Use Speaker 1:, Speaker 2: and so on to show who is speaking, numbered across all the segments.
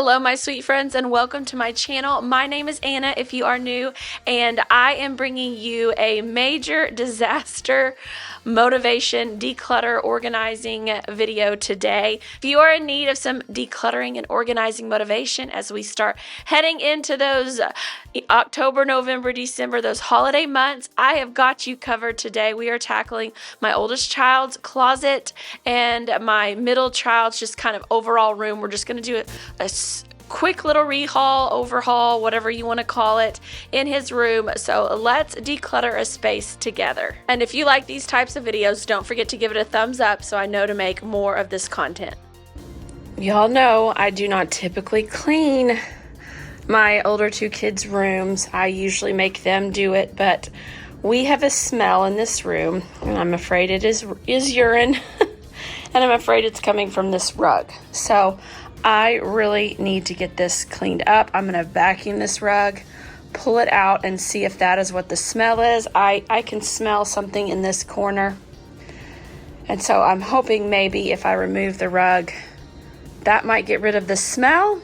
Speaker 1: Hello, my sweet friends, and welcome to my channel. My name is Anna if you are new, and I am bringing you a major disaster motivation, declutter, organizing video today. If you are in need of some decluttering and organizing motivation as we start heading into those October, November, December, those holiday months, I have got you covered today. We are tackling my oldest child's closet and my middle child's just kind of overall room. We're just going to do a quick little rehaul, overhaul, whatever you want to call it, in his room. So let's declutter a space together. And if you like these types of videos, don't forget to give it a thumbs up so I know to make more of this content. Y'all know I do not typically clean my older two kids' rooms. I usually make them do it, but we have a smell in this room, and I'm afraid it is urine, and I'm afraid it's coming from this rug. So I really need to get this cleaned up. I'm going to vacuum this rug, pull it out, and see if that is what the smell is. I can smell something in this corner. And so I'm hoping maybe if I remove the rug, that might get rid of the smell.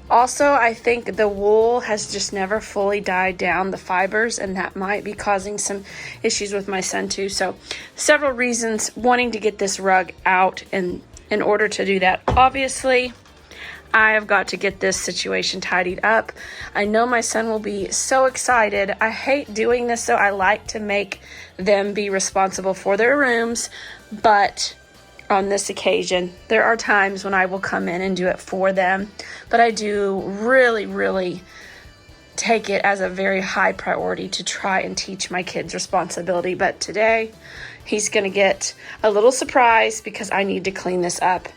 Speaker 1: Also, I think the wool has just never fully died down, the fibers, and that might be causing some issues with my son too. So several reasons wanting to get this rug out, and in order to do that, obviously, I have got to get this situation tidied up. I know my son will be so excited. I hate doing this, so I like to make them be responsible for their rooms, but on this occasion, there are times when I will come in and do it for them, but I do really take it as a very high priority to try and teach my kids responsibility. But today, he's going to get a little surprise because I need to clean this up,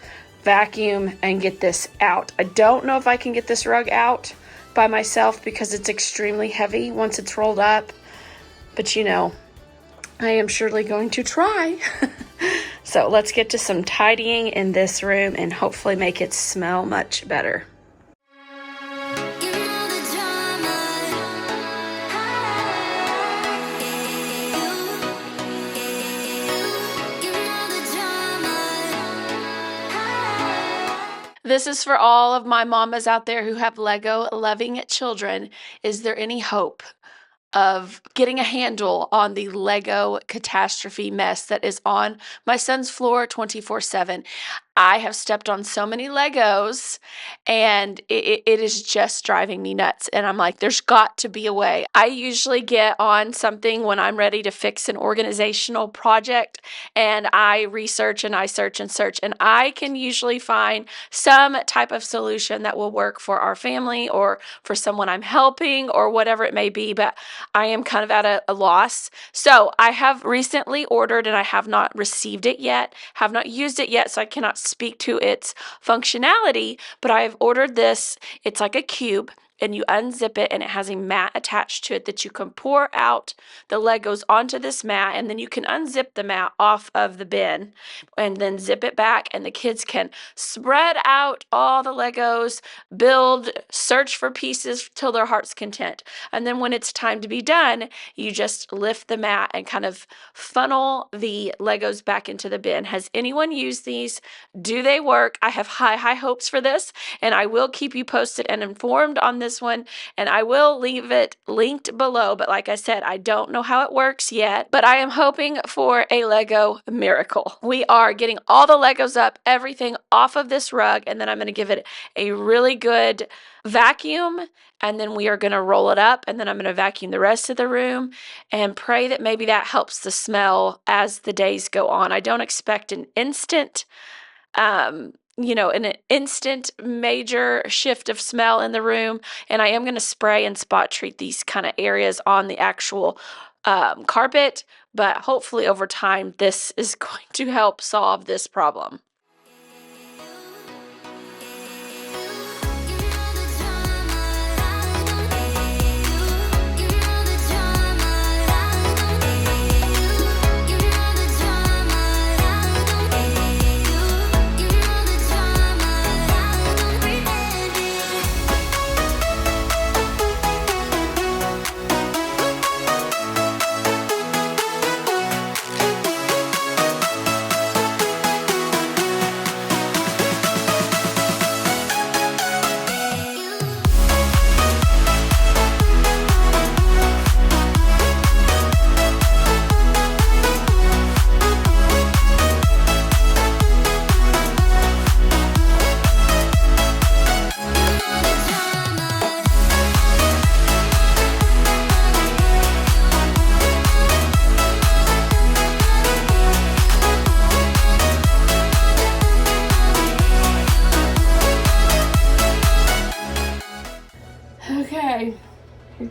Speaker 1: vacuum, and get this out. I don't know if I can get this rug out by myself because it's extremely heavy once it's rolled up, but you know, I am surely going to try. So let's get to some tidying in this room and hopefully make it smell much better. This is for all of my mamas out there who have Lego loving children. Is there any hope of getting a handle on the Lego catastrophe mess that is on my son's floor 24/7? I have stepped on so many Legos, and it is just driving me nuts. And I'm like, there's got to be a way. I usually get on something when I'm ready to fix an organizational project, and I research and I search and search, and I can usually find some type of solution that will work for our family or for someone I'm helping or whatever it may be, but I am kind of at a loss. So I have recently ordered, and I have not received it yet, have not used it yet, so I cannot speak to its functionality, but I have ordered this. It's like a cube, and you unzip it, and it has a mat attached to it that you can pour out the Legos onto this mat, and then you can unzip the mat off of the bin and then zip it back, and the kids can spread out all the Legos, build, search for pieces till their heart's content. And then when it's time to be done, you just lift the mat and kind of funnel the Legos back into the bin. Has anyone used these? Do they work? I have high hopes for this, and I will keep you posted and informed on this one, and I will leave it linked below. But like I said, I don't know how it works yet, but I am hoping for a Lego miracle. We are getting all the Legos up, everything off of this rug, and then I'm going to give it a really good vacuum, and then we are going to roll it up, and then I'm going to vacuum the rest of the room and pray that maybe that helps the smell as the days go on. I don't expect an instant an instant major shift of smell in the room, and I am going to spray and spot treat these kind of areas on the actual carpet, but hopefully over time this is going to help solve this problem.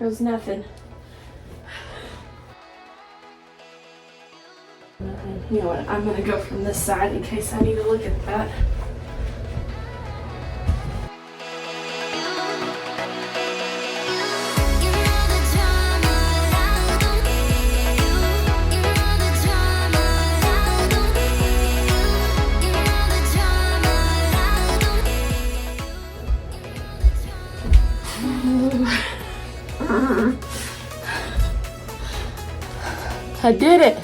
Speaker 1: goes nothing. You know what, I'm gonna go from this side in case I need to look at that. I did it.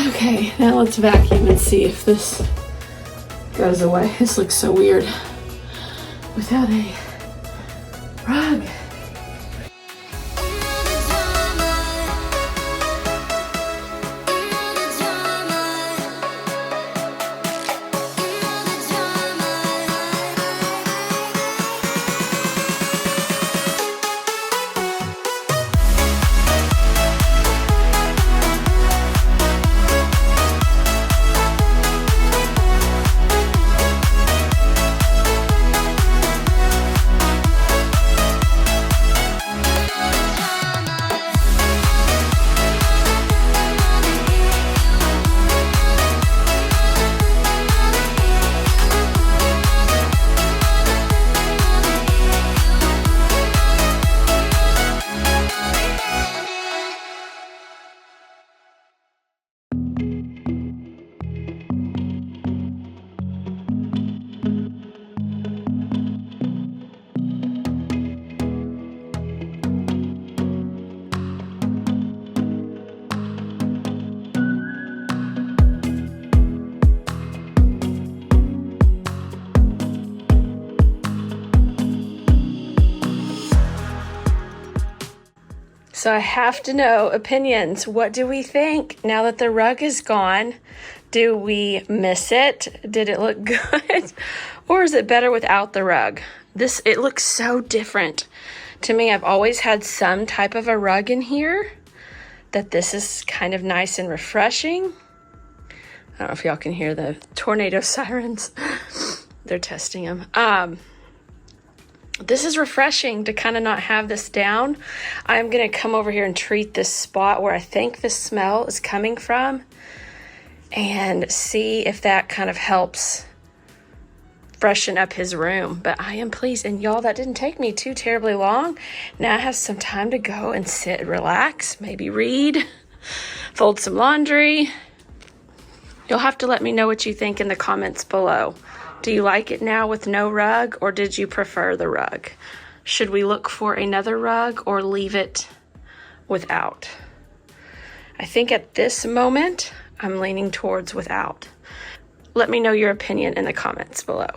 Speaker 1: Okay, now let's vacuum and see if this goes away. This looks so weird without a rug. So I have to know opinions. What do we think now that the rug is gone? Do we miss it? Did it look good? Or is it better without the rug? It looks so different to me. I've always had some type of a rug in here, that this is kind of nice and refreshing. I don't know if y'all can hear the tornado sirens. They're testing them. This is refreshing to kind of not have this down. I'm going to come over here and treat this spot where I think the smell is coming from and see if that kind of helps freshen up his room. But I am pleased. And y'all, that didn't take me too terribly long. Now I have some time to go and sit, relax, maybe read, fold some laundry. You'll have to let me know what you think in the comments below. Do you like it now with no rug, or did you prefer the rug? Should we look for another rug or leave it without? I think at this moment, I'm leaning towards without. Let me know your opinion in the comments below.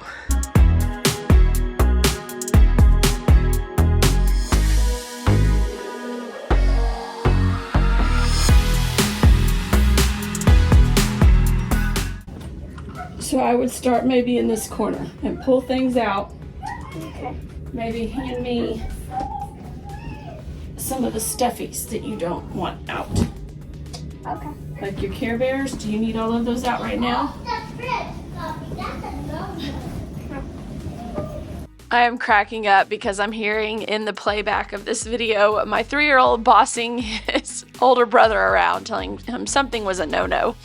Speaker 1: So I would start maybe in this corner and pull things out.
Speaker 2: Okay.
Speaker 1: Maybe hand me some of the stuffies that you don't want out.
Speaker 2: Okay.
Speaker 1: Like your Care Bears. Do you need all of those out right now? I am cracking up because I'm hearing in the playback of this video my 3-year-old bossing his older brother around, telling him something was a no-no.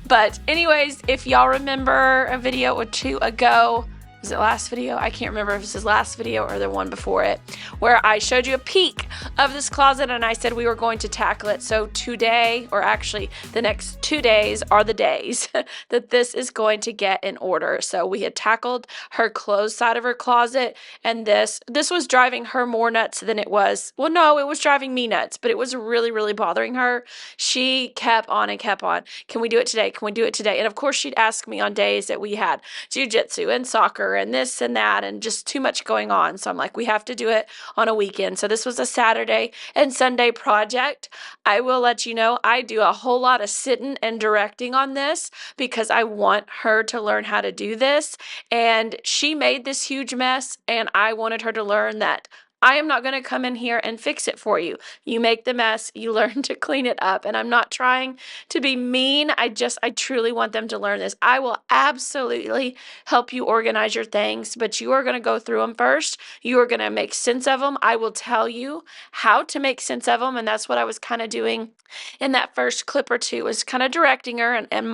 Speaker 1: But anyways, if y'all remember a video or two ago, was it last video? I can't remember if this is last video or the one before it, where I showed you a peek of this closet and I said we were going to tackle it. So today, or actually the next 2 days, are the days that this is going to get in order. So we had tackled her clothes side of her closet, and this was driving her more nuts than it was. Well, no, it was driving me nuts, but it was really, really bothering her. She kept on and kept on. Can we do it today? Can we do it today? And of course, she'd ask me on days that we had jujitsu and soccer and this and that and just too much going on. So I'm like, we have to do it on a weekend. So this was a Saturday and Sunday project. I will let you know, I do a whole lot of sitting and directing on this because I want her to learn how to do this. And she made this huge mess, and I wanted her to learn that I am not going to come in here and fix it for you. You make the mess, you learn to clean it up. And I'm not trying to be mean. I truly want them to learn this. I will absolutely help you organize your things, but you are going to go through them first. You are going to make sense of them. I will tell you how to make sense of them. And that's what I was kind of doing in that first clip or two, was kind of directing her. And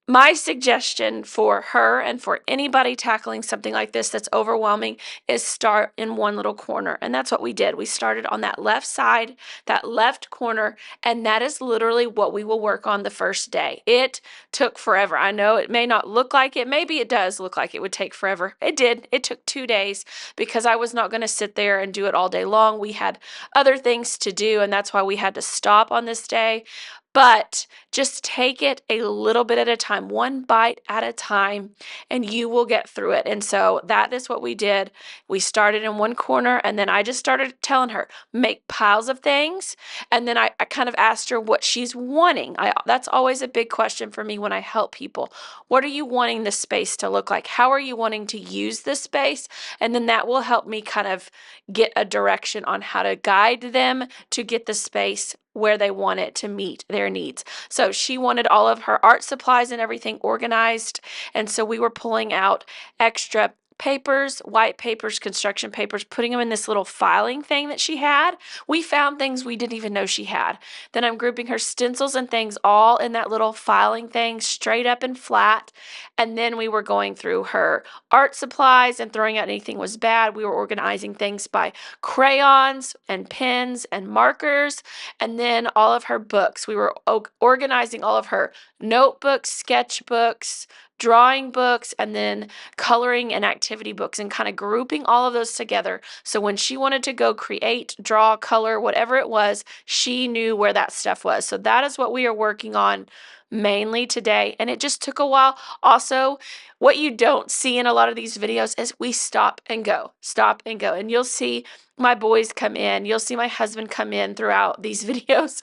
Speaker 1: my suggestion for her and for anybody tackling something like this that's overwhelming is start in one little corner. And that's what we did. We started on that left side, that left corner, and that is literally what we will work on the first day. It took forever. I know it may not look like it. Maybe it does look like it would take forever. It did. It took 2 days because I was not going to sit there and do it all day long. We had other things to do, and that's why we had to stop on this day. But just take it a little bit at a time, one bite at a time, and you will get through it. And so that is what we did. We started in one corner, and then I just started telling her, make piles of things. And then I kind of asked her what she's wanting. That's always a big question for me when I help people. What are you wanting the space to look like? How are you wanting to use this space? And then that will help me kind of get a direction on how to guide them to get the space where they want it to meet their needs. So she wanted all of her art supplies and everything organized. And so we were pulling out extra papers, white papers, construction papers, putting them in this little filing thing that she had. We found things we didn't even know she had. Then I'm grouping her stencils and things all in that little filing thing, straight up and flat. And then we were going through her art supplies and throwing out anything was bad. We were organizing things by crayons and pens and markers. And then all of her books. We were organizing all of her notebooks, sketchbooks, drawing books, and then coloring and activity books, and kind of grouping all of those together. So when she wanted to go create, draw, color, whatever it was, she knew where that stuff was. So that is what we are working on mainly today. And it just took a while. Also, what you don't see in a lot of these videos is we stop and go. And you'll see my boys come in. You'll see my husband come in throughout these videos.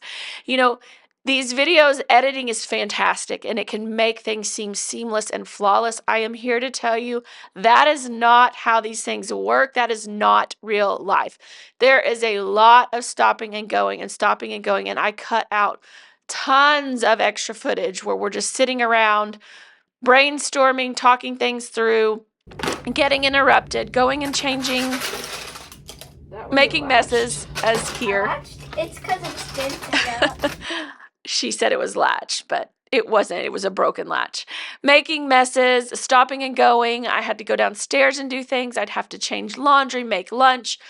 Speaker 1: These videos, editing is fantastic, and it can make things seem seamless and flawless. I am here to tell you that is not how these things work. That is not real life. There is a lot of stopping and going, and I cut out tons of extra footage where we're just sitting around brainstorming, talking things through, getting interrupted, going and changing, making messes as here.
Speaker 2: It's because it's dented.
Speaker 1: She said it was latch, but it wasn't. It was a broken latch. Making messes, stopping and going. I had to go downstairs and do things. I'd have to change laundry, make lunch.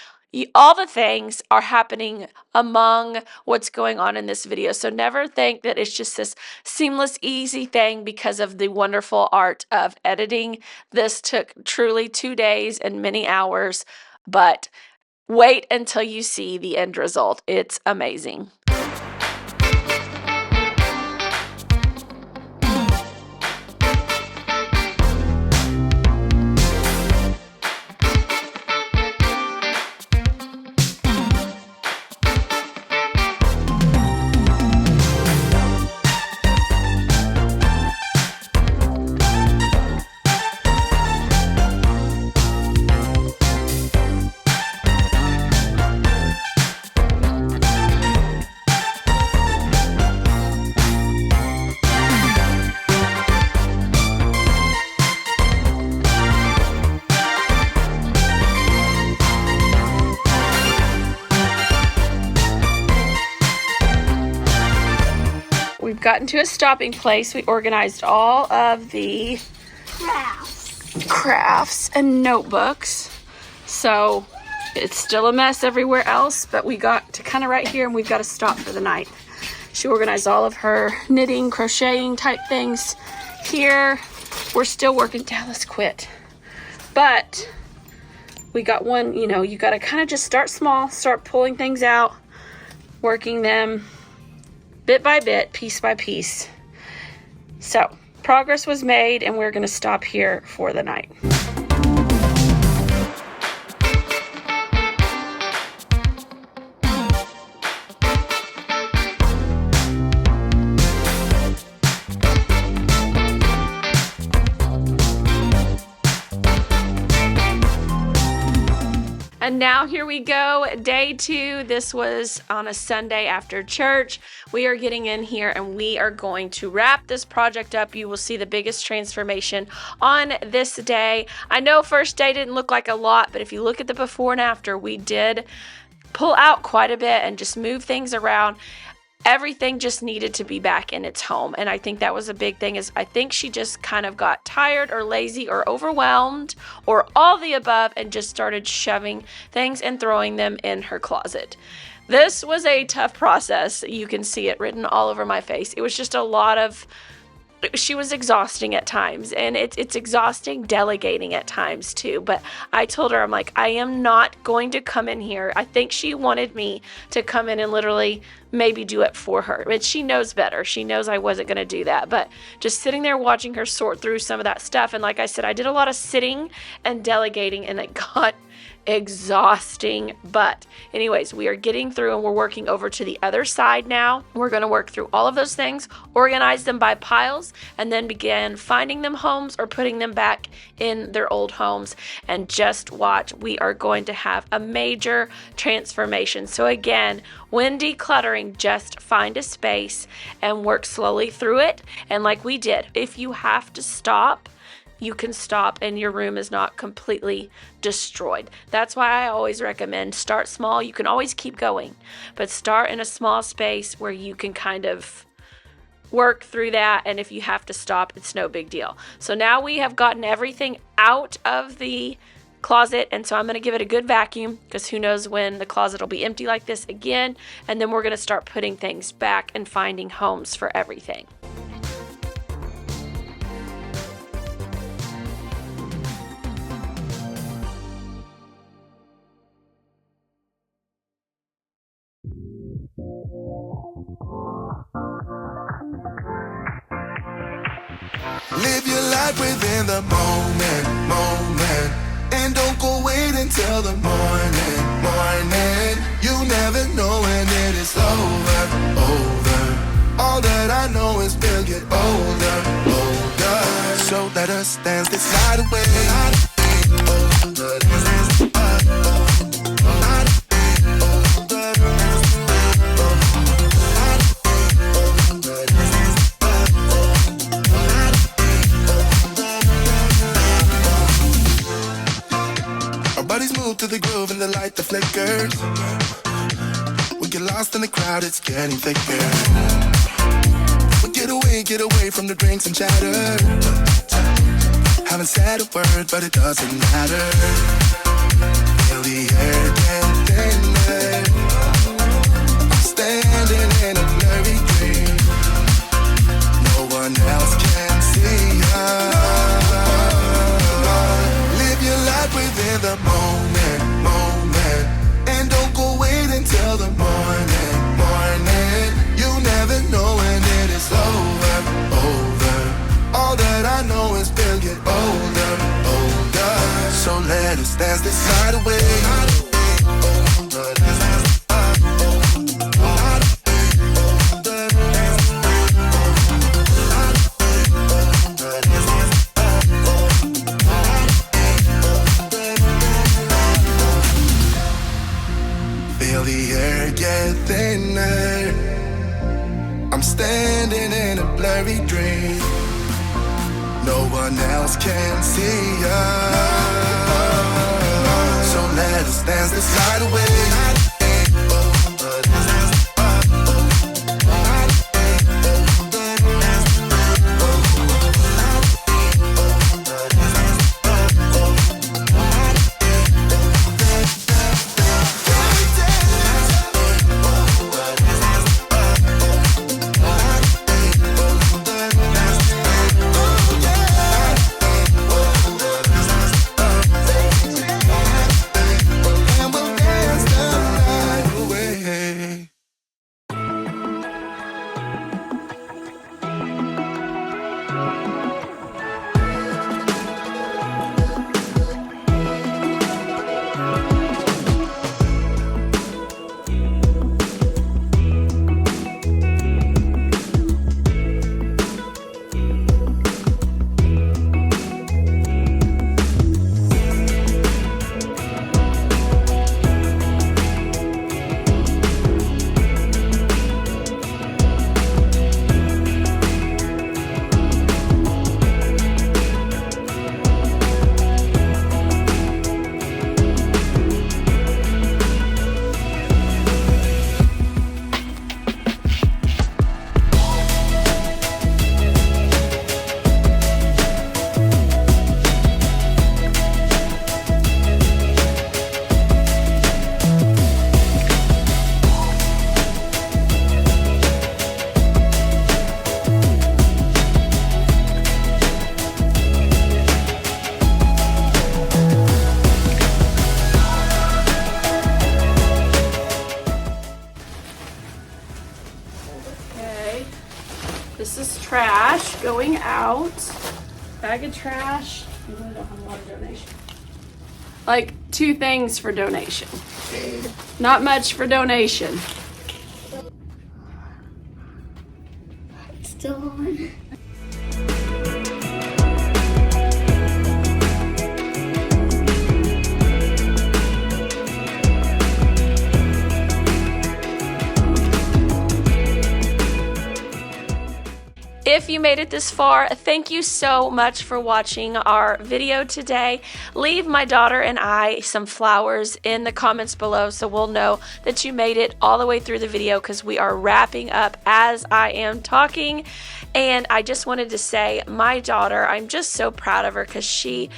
Speaker 1: All the things are happening among what's going on in this video. So never think that it's just this seamless, easy thing because of the wonderful art of editing. This took truly 2 days and many hours, but wait until you see the end result. It's amazing. We've gotten to a stopping place. We organized all of the crafts and notebooks. So it's still a mess everywhere else, but we got to kind of right here and we've got to stop for the night. She organized all of her knitting, crocheting type things here. We're still working. Dallas quit. But we got one, you got to kind of just start small, start pulling things out, working them bit by bit, piece by piece. So progress was made, and we're going to stop here for the night. And now here we go, day 2. This was on a Sunday after church. We are getting in here and we are going to wrap this project up. You will see the biggest transformation on this day. I know first day didn't look like a lot, but if you look at the before and after, we did pull out quite a bit and just move things around. Everything just needed to be back in its home. And I think that was a big thing, is I think she just kind of got tired or lazy or overwhelmed or all the above and just started shoving things and throwing them in her closet. This was a tough process. You can see it written all over my face. It was just a lot of, she was exhausting at times, and it's exhausting delegating at times too. But I told her, I'm like, I am not going to come in here. I think she wanted me to come in and literally maybe do it for her, but she knows better. She knows I wasn't going to do that. But just sitting there watching her sort through some of that stuff, and like I said, I did a lot of sitting and delegating, and it got exhausting. But anyways, we are getting through and we're working over to the other side now. We're going to work through all of those things, organize them by piles, and then begin finding them homes or putting them back in their old homes. And just watch, we are going to have a major transformation. So again, when decluttering, just find a space and work slowly through it. And like we did, if you have to stop, you can stop and your room is not completely destroyed. That's why I always recommend start small. You can always keep going, but start in a small space where you can kind of work through that. And if you have to stop, it's no big deal. So now we have gotten everything out of the closet, and so I'm going to give it a good vacuum, because who knows when the closet will be empty like this again. And then we're going to start putting things back and finding homes for everything.
Speaker 3: Live your life within the moment, and don't go wait until the morning. You never know when it is over. All that I know is we'll get older. So let us dance this night away. To the groove and the light that flickers. We get lost in the crowd, it's getting thicker. We get away from the drinks and chatter. Haven't said a word, but it doesn't matter. Feel the air get thinner. I'm standing in a blurry dream. No one else can see us. Live your life within the moment. And don't go wait until the morning. You never know when it is over. All that I know is we'll get older. So let us dance this night away. Feel the air get thinner. I'm standing in a blurry dream. No one else can see us. So let us dance this night away.
Speaker 1: trash going out. Bag of trash. We really don't have a lot of donation. Like 2 things for donation. Not much for donation.
Speaker 2: It's still on.
Speaker 1: If you made it this far, thank you so much for watching our video today. Leave my daughter and I some flowers in the comments below so we'll know that you made it all the way through the video, because we are wrapping up as I am talking. And I just wanted to say, my daughter, I'm just so proud of her, because she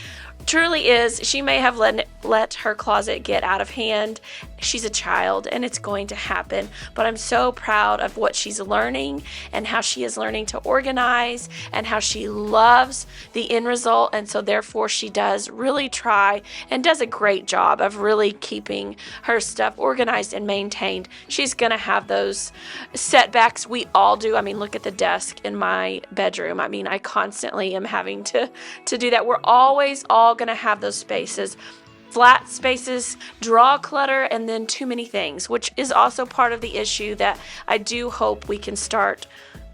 Speaker 1: truly is. She may have let her closet get out of hand. She's a child and it's going to happen, but I'm so proud of what she's learning and how she is learning to organize and how she loves the end result. And so therefore she does really try and does a great job of really keeping her stuff organized and maintained. She's gonna have those setbacks. We all do. I mean, look at the desk in my bedroom. I mean, I constantly am having to do that. We're always all gonna have those spaces. Flat spaces, draw clutter, and then too many things, which is also part of the issue that I do hope we can start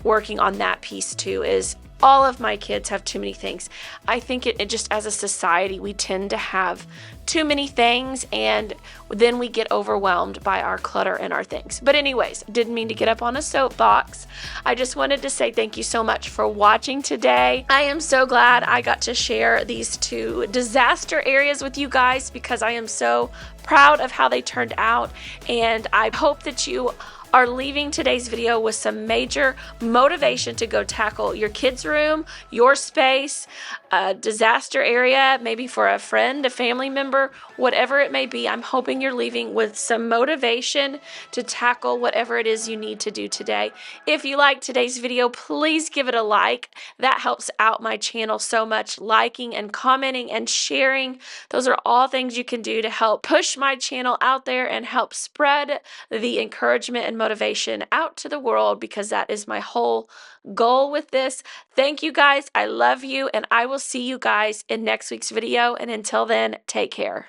Speaker 1: working on that piece too, is all of my kids have too many things. I think it just, as a society, we tend to have too many things, and then we get overwhelmed by our clutter and our things. But anyways, didn't mean to get up on a soapbox. I just wanted to say thank you so much for watching today. I am so glad I got to share these 2 disaster areas with you guys, because I am so proud of how they turned out, and I hope that you are leaving today's video with some major motivation to go tackle your kids' room, your space, a disaster area, maybe for a friend, a family member, whatever it may be. I'm hoping you're leaving with some motivation to tackle whatever it is you need to do today. If you liked today's video, please give it a like. That helps out my channel so much. Liking and commenting and sharing, those are all things you can do to help push my channel out there and help spread the encouragement and motivation out to the world, because that is my whole goal with this. Thank you guys. I love you, and I will see you guys in next week's video. And until then, take care.